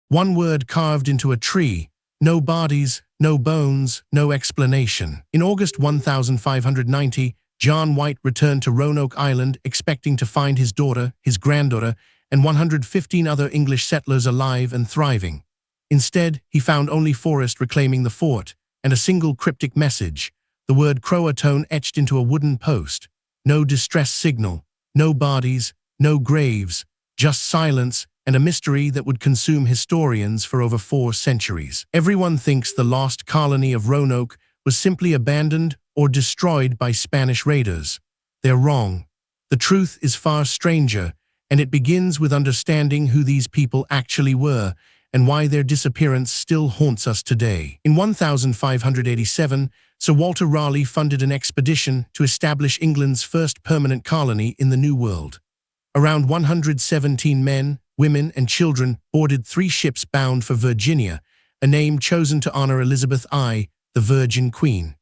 One word carved into a tree. No bodies, no bones, no explanation. In August 1590, John White returned to Roanoke Island expecting to find his daughter, his granddaughter, and 115 other English settlers alive and thriving. Instead, he found only forest reclaiming the fort, and a single cryptic message, the word Croatoan etched into a wooden post. No distress signal, no bodies, no graves, just silence and a mystery that would consume historians for over 4 centuries. Everyone thinks the lost colony of Roanoke was simply abandoned or destroyed by Spanish raiders. They're wrong. The truth is far stranger, and it begins with understanding who these people actually were and why their disappearance still haunts us today. In 1587, Sir Walter Raleigh funded an expedition to establish England's first permanent colony in the New World. Around 117 men, women, and children boarded 3 ships bound for Virginia, a name chosen to honor Elizabeth I, the Virgin Queen.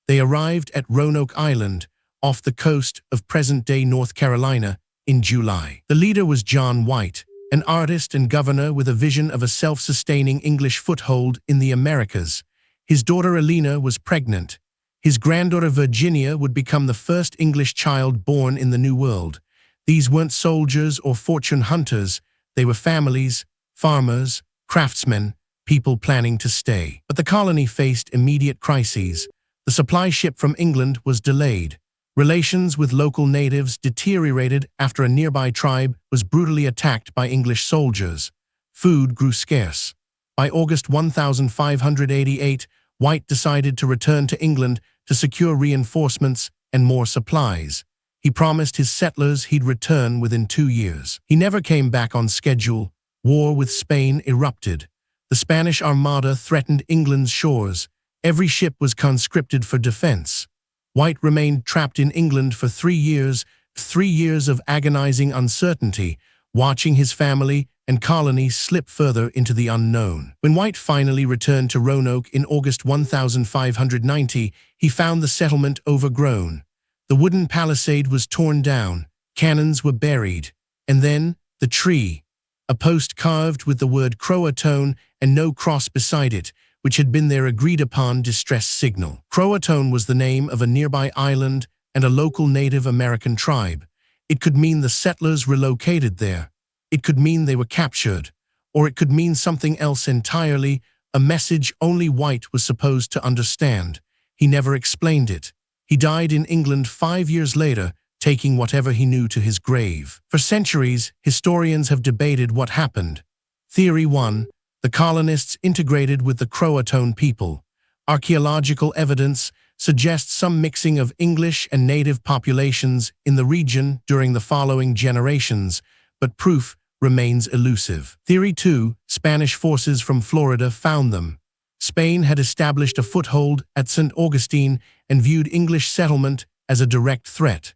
They arrived at Roanoke Island, off the coast of present-day North Carolina, in July. The leader was John White, an artist and governor with a vision of a self-sustaining English foothold in the Americas. His daughter Elena was pregnant. His granddaughter Virginia would become the first English child born in the New World. These weren't soldiers or fortune hunters. They were families, farmers, craftsmen, people planning to stay. But the colony faced immediate crises. The supply ship from England was delayed. Relations with local natives deteriorated after a nearby tribe was brutally attacked by English soldiers. Food grew scarce. By August 1588, White decided to return to England to secure reinforcements and more supplies. He promised his settlers he'd return within 2 years. He never came back on schedule. War with Spain erupted. The Spanish Armada threatened England's shores. Every ship was conscripted for defense. White remained trapped in England for 3 years, 3 years of agonizing uncertainty, watching his family and colony slip further into the unknown. When White finally returned to Roanoke in August 1590, he found the settlement overgrown. The wooden palisade was torn down, cannons were buried, and then the tree, a post carved with the word Croatoan and no cross beside it, which had been their agreed-upon distress signal. Croatoan was the name of a nearby island and a local Native American tribe. It could mean the settlers relocated there. It could mean they were captured. Or it could mean something else entirely, a message only White was supposed to understand. He never explained it. He died in England 5 years later, taking whatever he knew to his grave. For centuries, historians have debated what happened. Theory 1. The colonists integrated with the Croatoan people. Archaeological evidence suggests some mixing of English and native populations in the region during the following generations, but proof remains elusive. Theory 2. Spanish forces from Florida found them. Spain had established a foothold at St. Augustine and viewed English settlement as a direct threat.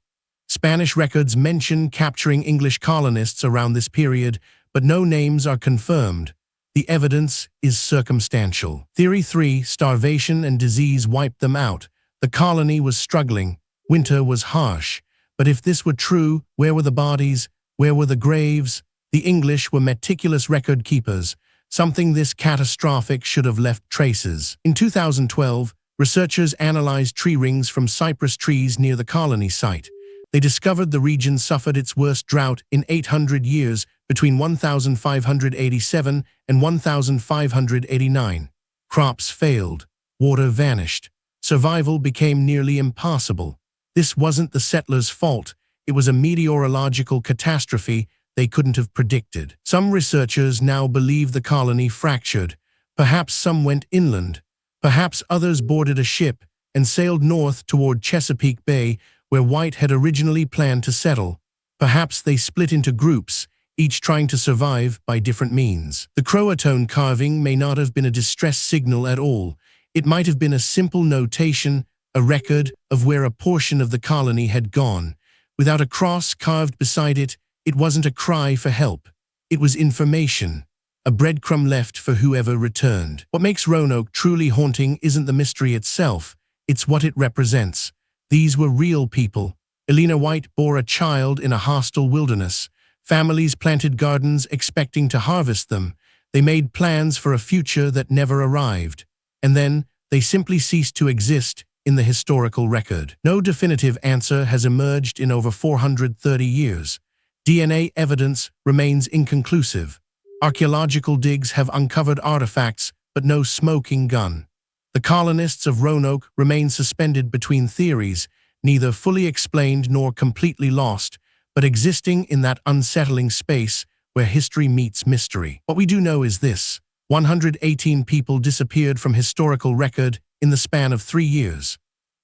Spanish records mention capturing English colonists around this period, but no names are confirmed. The evidence is circumstantial. Theory 3. Starvation and disease wiped them out. The colony was struggling. Winter was harsh. But if this were true, where were the bodies? Where were the graves? The English were meticulous record keepers. Something this catastrophic should have left traces. In 2012, researchers analyzed tree rings from cypress trees near the colony site. They discovered the region suffered its worst drought in 800 years between 1587 and 1589. Crops failed. Water vanished. Survival became nearly impossible. This wasn't the settlers' fault. It was a meteorological catastrophe they couldn't have predicted. Some researchers now believe the colony fractured. Perhaps some went inland. Perhaps others boarded a ship and sailed north toward Chesapeake Bay, where White had originally planned to settle. Perhaps they split into groups, each trying to survive by different means. The Croatoan carving may not have been a distress signal at all. It might have been a simple notation, a record of where a portion of the colony had gone. Without a cross carved beside it, it wasn't a cry for help. It was information, a breadcrumb left for whoever returned. What makes Roanoke truly haunting isn't the mystery itself, it's what it represents. These were real people. Elena White bore a child in a hostile wilderness. Families planted gardens expecting to harvest them. They made plans for a future that never arrived, and then they simply ceased to exist in the historical record. No definitive answer has emerged in over 430 years. DNA evidence remains inconclusive. Archaeological digs have uncovered artifacts, but no smoking gun. The colonists of Roanoke remain suspended between theories, neither fully explained nor completely lost, but existing in that unsettling space where history meets mystery. What we do know is this: 118 people disappeared from historical record in the span of 3 years.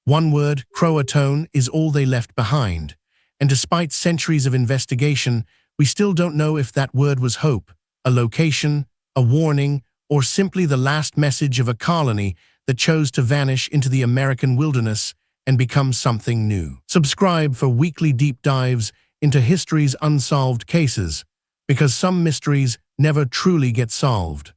One word, Croatoan, is all they left behind. And despite centuries of investigation, we still don't know if that word was hope, a location, a warning, or simply the last message of a colony that chose to vanish into the American wilderness and become something new. Subscribe for weekly deep dives into history's unsolved cases, because some mysteries never truly get solved.